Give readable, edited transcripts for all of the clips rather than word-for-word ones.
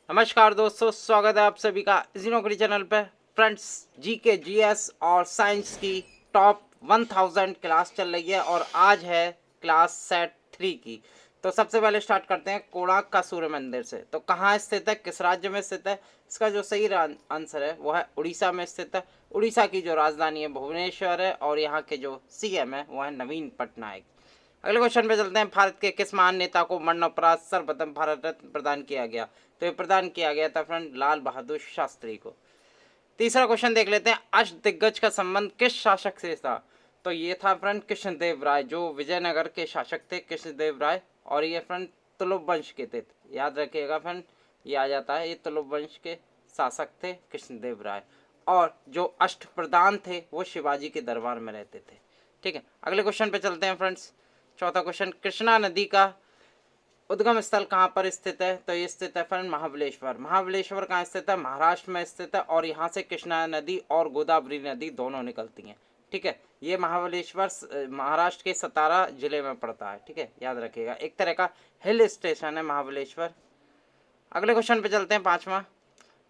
नमस्कार दोस्तों, स्वागत है आप सभी का इसी नौकरी चैनल पे। फ्रेंड्स, जीके जीएस और साइंस की टॉप 1000 क्लास चल रही है और आज है क्लास सेट 3 की। तो सबसे पहले स्टार्ट करते हैं कोणार्क का सूर्य मंदिर से। तो कहाँ स्थित है, किस राज्य में स्थित है? इसका जो सही आंसर है वो है उड़ीसा में स्थित है। उड़ीसा की जो राजधानी है भुवनेश्वर है और यहाँ के जो सीएम है वो है नवीन पटनायक। अगले क्वेश्चन पे चलते हैं। भारत के किस महान नेता को मरणोपरांत सर्वप्रथम भारत रत्न प्रदान किया गया? तो ये प्रदान किया गया था फ्रेंड लाल बहादुर शास्त्री को। तीसरा क्वेश्चन देख लेते हैं। अष्टदिग्गज का संबंध किस शासक से था? तो ये था फ्रेंड कृष्णदेव राय, जो विजयनगर के शासक थे कृष्णदेव राय। और ये फ्रेंड तुलुप वंश के थे, याद रखिएगा फ्रेंड, ये आ जाता है, ये तुलुप वंश के शासक थे कृष्णदेव राय। और जो अष्टप्रधान थे वो शिवाजी के दरबार में रहते थे। ठीक है, अगले क्वेश्चन पे चलते हैं फ्रेंड्स। चौथा क्वेश्चन, कृष्णा नदी का उद्गम स्थल कहाँ पर स्थित है? तो ये स्थित है फ्रेंड महाबलेश्वर। महाबलेश्वर कहाँ स्थित है? महाराष्ट्र में स्थित है और यहाँ से कृष्णा नदी और गोदावरी नदी दोनों निकलती हैं। ठीक है, ये महाबलेश्वर महाराष्ट्र के सतारा जिले में पड़ता है। ठीक है, याद रखिएगा, एक तरह का हिल स्टेशन है महाबलेश्वर। अगले क्वेश्चन पे चलते हैं, पांचवा।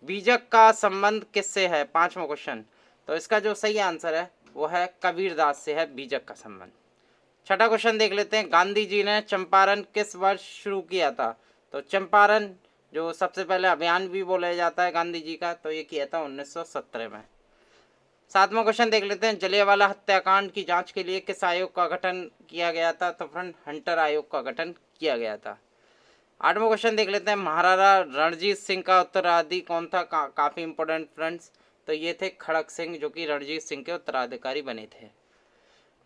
बीजक का संबंध किससे है? पांचवा क्वेश्चन। तो इसका जो सही आंसर है वो है कबीरदास से है बीजक का संबंध। छठा क्वेश्चन देख लेते हैं। गांधी जी ने चंपारण किस वर्ष शुरू किया था? तो चंपारण जो सबसे पहले अभियान भी बोला जाता है गांधी जी का, तो ये किया था 1917 में। सातवां क्वेश्चन देख लेते हैं। जलियांवाला हत्याकांड की जांच के लिए किस आयोग का गठन किया गया था? तो फ्रेंड हंटर आयोग का गठन किया गया था। आठवां क्वेश्चन देख लेते हैं। महाराणा रणजीत सिंह का उत्तराधिकारी कौन था? काफी इंपॉर्टेंट फ्रेंड्स, तो ये थे खड़क सिंह, जो कि रणजीत सिंह के उत्तराधिकारी बने थे।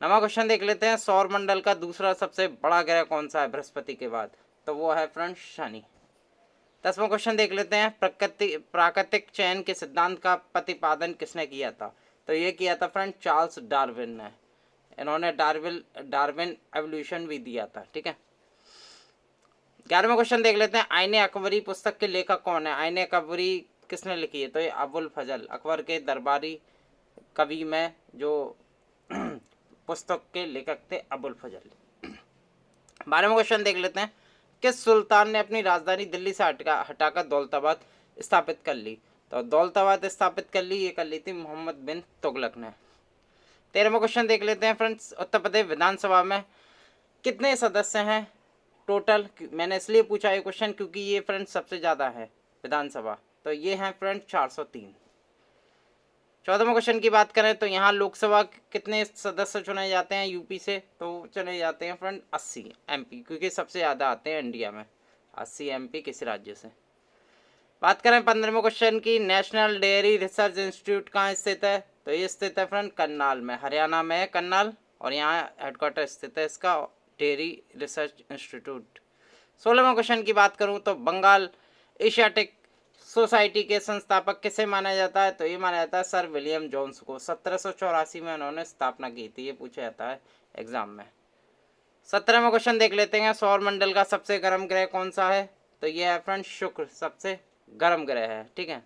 नवा क्वेश्चन देख लेते हैं। सौर मंडल का दूसरा सबसे बड़ा ग्रह कौन सा है बृहस्पति के बाद? तो वो है फ्रेंड शनि। 10वां क्वेश्चन देख लेते हैं। प्राकृतिक चयन के सिद्धांत का प्रतिपादन किसने किया था? तो ये किया था फ्रेंड चार्ल्स डार्विन ने। इन्होंने डार्विन एवोल्यूशन भी दिया था। ठीक है, 11वां क्वेश्चन देख लेते हैं। आईने अकबरी पुस्तक के लेखक कौन है? आईने अकबरी किसने लिखी है? तो ये अबुल फजल, अकबर के दरबारी कवि में जो पुस्तक के लेखक थे अबुल फजल। 12वां क्वेश्चन देख लेते हैं। किस सुल्तान ने अपनी राजधानी दिल्ली से हटाकर दौलताबाद स्थापित कर ली? तो दौलताबाद स्थापित कर ली, ये कर ली थी मोहम्मद बिन तुगलक ने। 13वां क्वेश्चन देख लेते हैं फ्रेंड्स। उत्तर प्रदेश विधानसभा में कितने सदस्य हैं टोटल? मैंने इसलिए पूछा ये क्वेश्चन क्योंकि ये फ्रेंड्स सबसे ज़्यादा है विधानसभा, तो ये हैं फ्रेंड 403। 14वां क्वेश्चन की बात करें तो यहाँ लोकसभा कितने सदस्य चुने जाते हैं यूपी से? तो चुने जाते हैं फ्रेंड 80 एमपी, क्योंकि सबसे ज़्यादा आते हैं इंडिया में 80 एमपी किसी राज्य से। बात करें 15वें क्वेश्चन की। नेशनल डेयरी रिसर्च इंस्टीट्यूट कहाँ स्थित है? तो ये स्थित है फ्रेंड करनाल में, हरियाणा में है करनाल, और यहाँ हेडक्वार्टर स्थित है इसका, डेयरी रिसर्च इंस्टीट्यूट। 16वां क्वेश्चन की बात करूँ तो बंगाल एशियाटिक सोसाइटी के संस्थापक किसे माना जाता है? तो ये माना जाता है सर विलियम जोन्स को। 1784 में उन्होंने स्थापना की थी, ये पूछा जाता है एग्जाम में। 17वां क्वेश्चन देख लेते हैं। सौर मंडल का सबसे गर्म ग्रह कौन सा है? तो ये है फ्रेंड शुक्र, सबसे गर्म ग्रह है। ठीक है,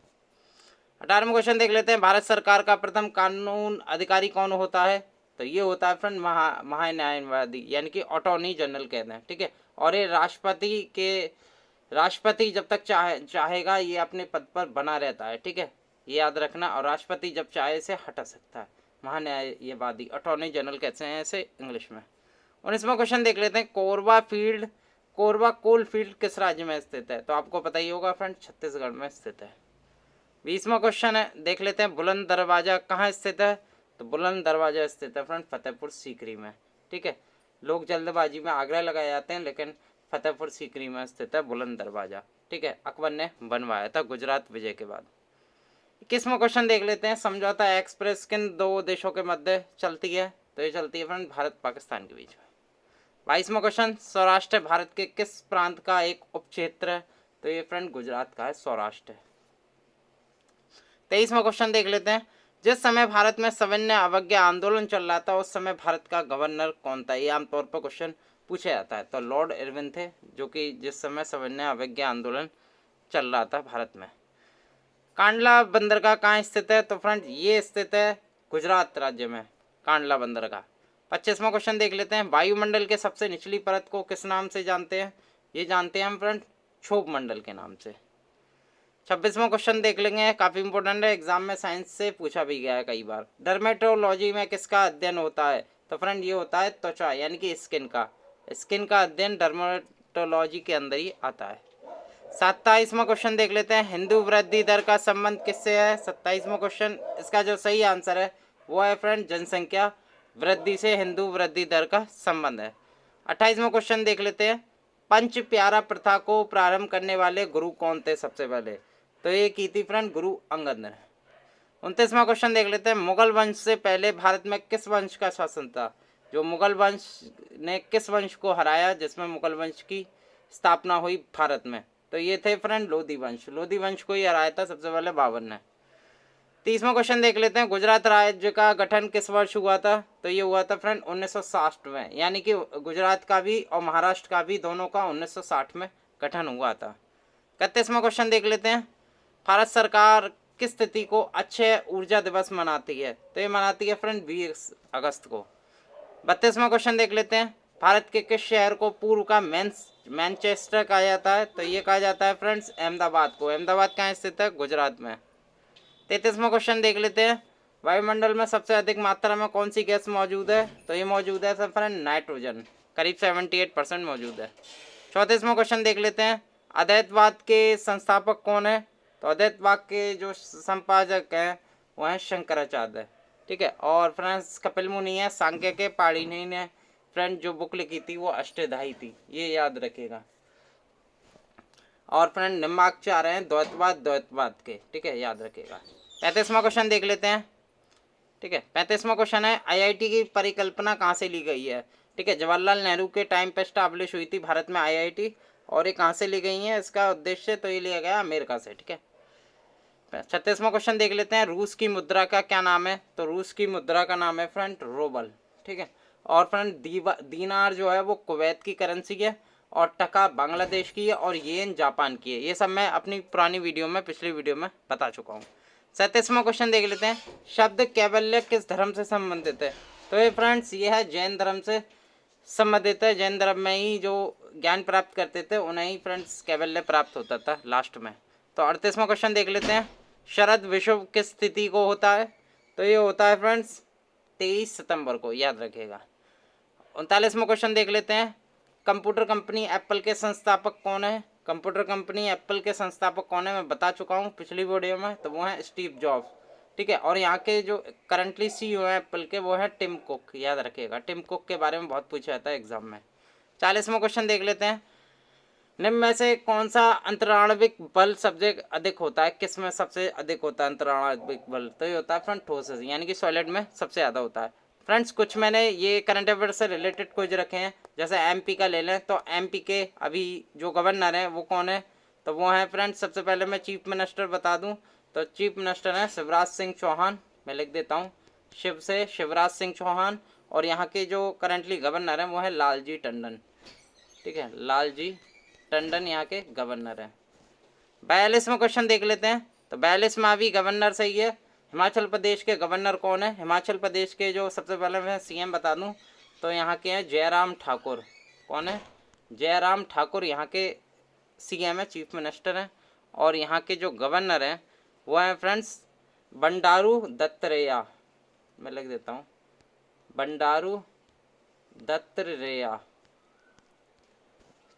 18वां क्वेश्चन देख लेते हैं। भारत सरकार का प्रथम कानून अधिकारी कौन होता है? तो ये होता है फ्रेंड महान्यायवादी, यानी कि अटॉर्नी जनरल कहते हैं। ठीक है, और ये राष्ट्रपति जब तक चाहेगा ये अपने पद पर बना रहता है। ठीक है, ये याद रखना, और राष्ट्रपति जब चाहे से हटा सकता है। महान्यायवादी, अटॉर्नी जनरल कहते हैं ऐसे इंग्लिश में। 19वां क्वेश्चन देख लेते हैं। कोरबा कोल फील्ड किस राज्य में स्थित है? तो आपको पता ही होगा फ्रेंड, छत्तीसगढ़ में स्थित है। 20वां क्वेश्चन है, देख लेते हैं। बुलंद दरवाजा कहाँ स्थित है? तो बुलंद दरवाजा स्थित है फ्रेंड फतेहपुर सीकरी में। ठीक है, लोग जल्दबाजी में आगरा लगाए जाते हैं, लेकिन फतेहपुर सीकरी में स्थित है बुलंद दरवाजा। ठीक है, अकबर ने बनवाया था गुजरात विजय के बाद। 21वां क्वेश्चन देख लेते हैं। समझौता एक्सप्रेस किन दो देशों के मध्य चलती है? तो ये चलती है फ्रेंड भारत पाकिस्तान के बीच में। 22वां क्वेश्चन। सौराष्ट्र भारत के किस प्रांत का एक उपक्षेत्र है? तो ये फ्रेंड गुजरात का है सौराष्ट्र। 23वां क्वेश्चन देख लेते हैं। जिस समय भारत में सविनय अवज्ञा आंदोलन चल रहा था उस समय भारत का गवर्नर कौन था? ये आमतौर पर क्वेश्चन पूछा जाता है। तो लॉर्ड इरविन थे, जो कि जिस समय सविनय अवज्ञा आंदोलन चल रहा था भारत में। कांडला बंदरगाह कहाँ स्थित है? तो फ्रेंड ये स्थित है गुजरात राज्य में, कांडला बंदरगाह। 25वां क्वेश्चन देख लेते हैं। वायुमंडल के सबसे निचली परत को किस नाम से जानते हैं? ये जानते हैं हम फ्रेंड क्षोभ मंडल के नाम से। 26वां क्वेश्चन देख लेंगे, काफ़ी इंपॉर्टेंट है, एग्जाम में साइंस से पूछा भी गया है कई बार। डर्मेटोलॉजी में किसका अध्ययन होता है? तो फ्रेंड ये होता है त्वचा यानी कि स्किन का। स्किन का अध्ययन डर्मेटोलॉजी के अंदर ही आता है। 27वां क्वेश्चन देख लेते हैं, हिंदू वृद्धि दर का संबंध किससे है? 27वां क्वेश्चन, इसका जो सही आंसर है वो है फ्रेंड जनसंख्या वृद्धि से हिंदू वृद्धि दर का संबंध है। 28वां क्वेश्चन देख लेते हैं, पंच प्यारा प्रथा को प्रारंभ करने वाले गुरु कौन थे सबसे पहले? तो ये की थी फ्रेंड गुरु अंगद ने। 29वां क्वेश्चन देख लेते हैं, मुगल वंश से पहले भारत में किस वंश का शासन था? जो मुगल वंश ने किस वंश को हराया जिसमें मुगल वंश की स्थापना हुई भारत में? तो ये थे फ्रेंड लोधी वंश। लोधी वंश को ही हराया था सबसे पहले बाबर ने। 30वां क्वेश्चन देख लेते हैं, गुजरात राज्य का गठन किस वर्ष हुआ था? तो ये हुआ था फ्रेंड 1960 में, यानी कि गुजरात का भी और महाराष्ट्र का भी दोनों का 1960 में गठन हुआ था। 31वां क्वेश्चन देख लेते हैं, भारत सरकार किस तिथि को अक्षय ऊर्जा दिवस मनाती है? तो ये मनाती है फ्रेंड 20 अगस्त को। 32वां क्वेश्चन देख लेते हैं, भारत के किस शहर को पूर्व का मैनचेस्टर कहा जाता है? तो ये कहा जाता है फ्रेंड्स अहमदाबाद को। अहमदाबाद कहाँ स्थित है? गुजरात में। 33वां क्वेश्चन देख लेते हैं, वायुमंडल में सबसे अधिक मात्रा में कौन सी गैस मौजूद है? तो ये मौजूद है सब फ्रेंड नाइट्रोजन, करीब 78% मौजूद है। 34वां क्वेश्चन देख लेते हैं, अद्वैतवाद के संस्थापक कौन है? तो अद्वैतवाद के जो संपादक हैं वो हैं शंकराचार्य। ठीक है, और फ्रेंड्स कपिल मुनि है, सांख्य के पाणिनि ने फ्रेंड जो बुक लिखी थी वो अष्टधाई थी, ये याद रखिएगा। और फ्रेंड निम्बार्क आ रहे हैं द्वैतवाद के, ठीक है, याद रखिएगा। 35वां क्वेश्चन देख लेते हैं। ठीक है, 35वां क्वेश्चन है, आईआईटी की परिकल्पना कहाँ से ली गई है? ठीक है, जवाहरलाल नेहरू के टाइम पे स्टैब्लिश हुई थी भारत में आईआईटी, और ये कहाँ से ली गई है इसका उद्देश्य? तो ये लिया गया अमेरिका से। ठीक है, 36वां क्वेश्चन देख लेते हैं, रूस की मुद्रा का क्या नाम है? तो रूस की मुद्रा का नाम है फ्रेंड रूबल। ठीक है, और फ्रेंड दीनार जो है वो कुवैत की करेंसी है, और टका बांग्लादेश की है, और येन जापान की है। ये सब मैं अपनी पुरानी वीडियो में, पिछली वीडियो में बता चुका हूँ। 37वां क्वेश्चन देख लेते हैं, शब्द कैवल्य किस धर्म से संबंधित है? तो ये फ्रेंड्स ये है जैन धर्म से संबंधित है। जैन धर्म में ही जो ज्ञान प्राप्त करते थे उन्हें ही फ्रेंड्स कैवल्य प्राप्त होता था लास्ट में। तो 38वां क्वेश्चन देख लेते हैं, शरद विषुव किस तिथि को होता है? तो ये होता है फ्रेंड्स 23 सितंबर को, याद रखिएगा। 39वां क्वेश्चन देख लेते हैं, कंप्यूटर कंपनी एप्पल के संस्थापक कौन है? कंप्यूटर कंपनी एप्पल के संस्थापक कौन है मैं बता चुका हूँ पिछली वीडियो में, तो वो है स्टीव जॉब्स। ठीक है, और यहाँ के जो करंटली सीईओ है एप्पल के वो है टिम कुक, याद रखिएगा। टिम कुक के बारे में बहुत पूछा जाता है एग्जाम में। 40वां क्वेश्चन देख लेते हैं, निम्न में से कौन सा अंतराणविक बल सबसे अधिक होता है? किस में सबसे अधिक होता है अंतराणविक बल? तो ये होता है फ्रेंड ठोस यानी कि सॉलिड में सबसे ज़्यादा होता है। फ्रेंड्स कुछ मैंने ये करंट अफेयर से रिलेटेड कुछ रखे हैं, जैसे एमपी का ले लें तो एमपी के अभी जो गवर्नर हैं वो कौन है? तो वो हैं फ्रेंड्स, सबसे पहले मैं चीफ मिनिस्टर बता दूँ तो चीफ मिनिस्टर हैं शिवराज सिंह चौहान। मैं लिख देता हूँ, शिव से शिवराज सिंह चौहान। और यहाँ के जो करंटली गवर्नर हैं वो है लालजी टंडन। ठीक है, लालजी टंडन यहाँ के गवर्नर हैं। 42वां क्वेश्चन देख लेते हैं, तो 42वां भी गवर्नर सही है। हिमाचल प्रदेश के गवर्नर कौन है? हिमाचल प्रदेश के जो सबसे पहले मैं सीएम बता दूं तो यहाँ के हैं जयराम ठाकुर। कौन है? जयराम ठाकुर यहाँ के सीएम है, चीफ मिनिस्टर हैं। और यहाँ के जो गवर्नर हैं वो हैं फ्रेंड्स बंडारू दत्तात्रेय। मैं लिख देता हूँ, बंडारू दत्तात्रेय।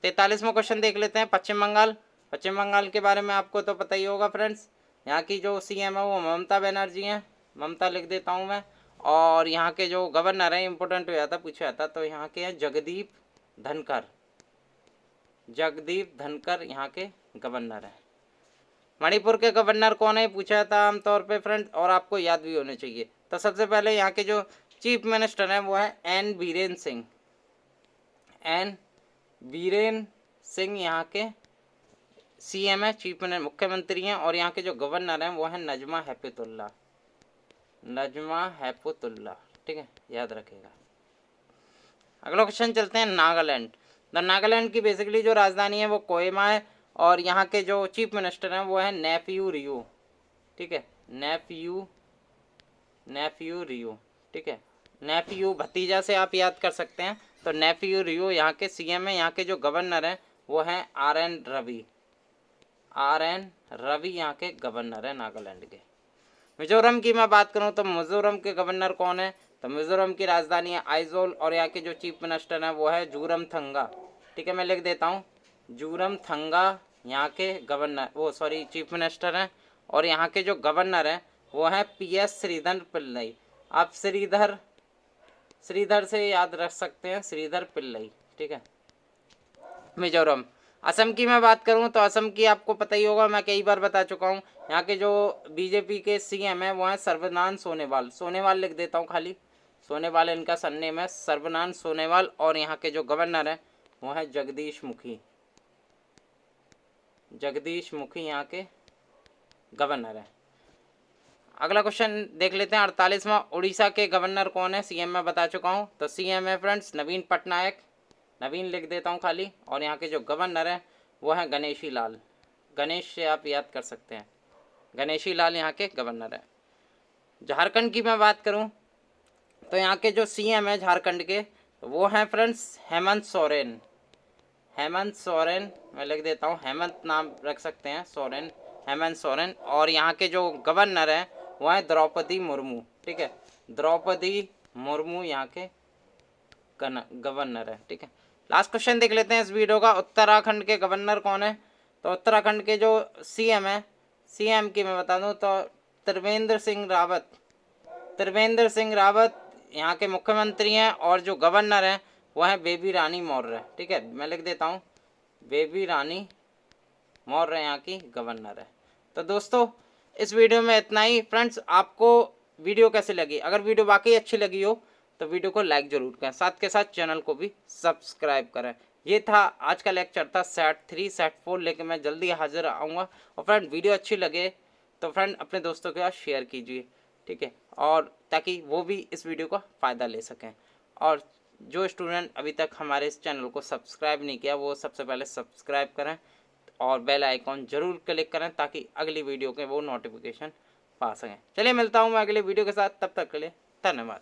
43वां क्वेश्चन देख लेते हैं, पश्चिम बंगाल। पश्चिम बंगाल के बारे में आपको तो पता ही होगा फ्रेंड्स, यहाँ की जो सीएम है वो ममता बनर्जी हैं। ममता लिख देता हूँ मैं। और यहाँ के जो गवर्नर हैं, इंपॉर्टेंट हो जाता, पूछा जाता, तो यहाँ के हैं जगदीप धनखड़। जगदीप धनखड़ यहाँ के गवर्नर हैं। मणिपुर के गवर्नर कौन है पूछा जाता है आमतौर पे फ्रेंड्स, और आपको याद भी होने चाहिए। तो सबसे पहले यहाँ के जो चीफ मिनिस्टर हैं वो है एन बीरेन सिंह। एन बीरेन सिंह यहाँ के सीएम है, चीफ मुख्यमंत्री हैं। और यहाँ के जो गवर्नर हैं वो हैं नजमा हेपतुल्ला। नजमा हेपतुल्ला, ठीक है, याद रखेगा। अगला क्वेश्चन चलते हैं, नागालैंड। द नागालैंड की बेसिकली जो राजधानी है वो कोहिमा है। और यहाँ के जो चीफ मिनिस्टर हैं वो है नेफ्यू रियो। ठीक है, नेफ्यू रियो। ठीक है, नेफ्यू भतीजा से आप याद कर सकते हैं। तो नेफ्यू रियो यहाँ के सीएम है। यहाँ के जो गवर्नर हैं वो हैं R N Ravi. RN Ravi यहाँ के गवर्नर है नागालैंड के। मिजोरम की मैं बात करूँ तो मिजोरम के गवर्नर कौन है, तो मिजोरम की राजधानी है आइजोल और यहाँ के जो चीफ मिनिस्टर हैं वो है जूरमथंगा। ठीक है, मैं लिख देता हूँ, जूरमथंगा यहाँ के गवर्नर वो सॉरी चीफ मिनिस्टर हैं। और यहाँ के जो गवर्नर हैं वो हैं PS श्रीधर पिल्लई। आप श्रीधर से याद रख सकते हैं, श्रीधर पिल्लई। ठीक है, मिजोरम। असम की मैं बात करूं तो असम की आपको पता ही होगा, मैं कई बार बता चुका हूं। यहाँ के जो बीजेपी के CM हैं वो हैं सर्बानंद सोनोवाल। सोनोवाल लिख देता हूं खाली, सोनोवाल इनका सरनेम है, सर्बानंद सोनोवाल। और यहाँ के जो गवर्नर हैं वो हैं जगदीश मुखी। जगदीश मुखी यहाँ के गवर्नर है। अगला क्वेश्चन देख लेते हैं, 48वां। उड़ीसा के गवर्नर कौन है, CM मैं बता चुका हूँ। तो CM है फ्रेंड्स नवीन पटनायक, नवीन लिख देता हूँ खाली। और यहाँ के जो गवर्नर हैं वो हैं गणेशी लाल। गणेश से आप याद कर सकते हैं, गणेशी लाल यहाँ के गवर्नर हैं। झारखंड की मैं बात करूँ तो यहाँ के जो CM है झारखंड के वो हैं फ्रेंड्स हेमंत सोरेन। हेमंत सोरेन मैं लिख देता हूँ, हेमंत नाम रख सकते हैं, सोरेन, हेमंत सोरेन। और यहाँ के जो गवर्नर हैं वो हैं द्रौपदी मुर्मू। ठीक है, द्रौपदी मुर्मू यहाँ के गवर्नर है। ठीक है, लास्ट क्वेश्चन देख लेते हैं इस वीडियो का। उत्तराखंड के गवर्नर कौन है, तो उत्तराखंड के जो CM है, CM की मैं बता दूं तो त्रिवेंद्र सिंह रावत। त्रिवेंद्र सिंह रावत यहाँ के मुख्यमंत्री हैं। और जो गवर्नर हैं वो हैं बेबी रानी मौर्य। ठीक है, मैं लिख देता हूँ, बेबी रानी मौर्य यहाँ की गवर्नर है। तो दोस्तों इस वीडियो में इतना ही। फ्रेंड्स आपको वीडियो कैसी लगी, अगर वीडियो वाकई अच्छी लगी हो तो वीडियो को लाइक जरूर करें, साथ के साथ चैनल को भी सब्सक्राइब करें। ये था आज का लेक्चर था सेट 3 सेट 4 लेके मैं जल्दी हाजिर आऊँगा। और फ्रेंड वीडियो अच्छी लगे तो फ्रेंड अपने दोस्तों के साथ शेयर कीजिए। ठीक है, और ताकि वो भी इस वीडियो का फ़ायदा ले सकें। और जो स्टूडेंट अभी तक हमारे इस चैनल को सब्सक्राइब नहीं किया वो सबसे पहले सब्सक्राइब करें और बेल आइकॉन जरूर क्लिक करें ताकि अगली वीडियो के वो नोटिफिकेशन पा सकें। चलिए मिलता हूँ मैं अगले वीडियो के साथ, तब तक के लिए धन्यवाद।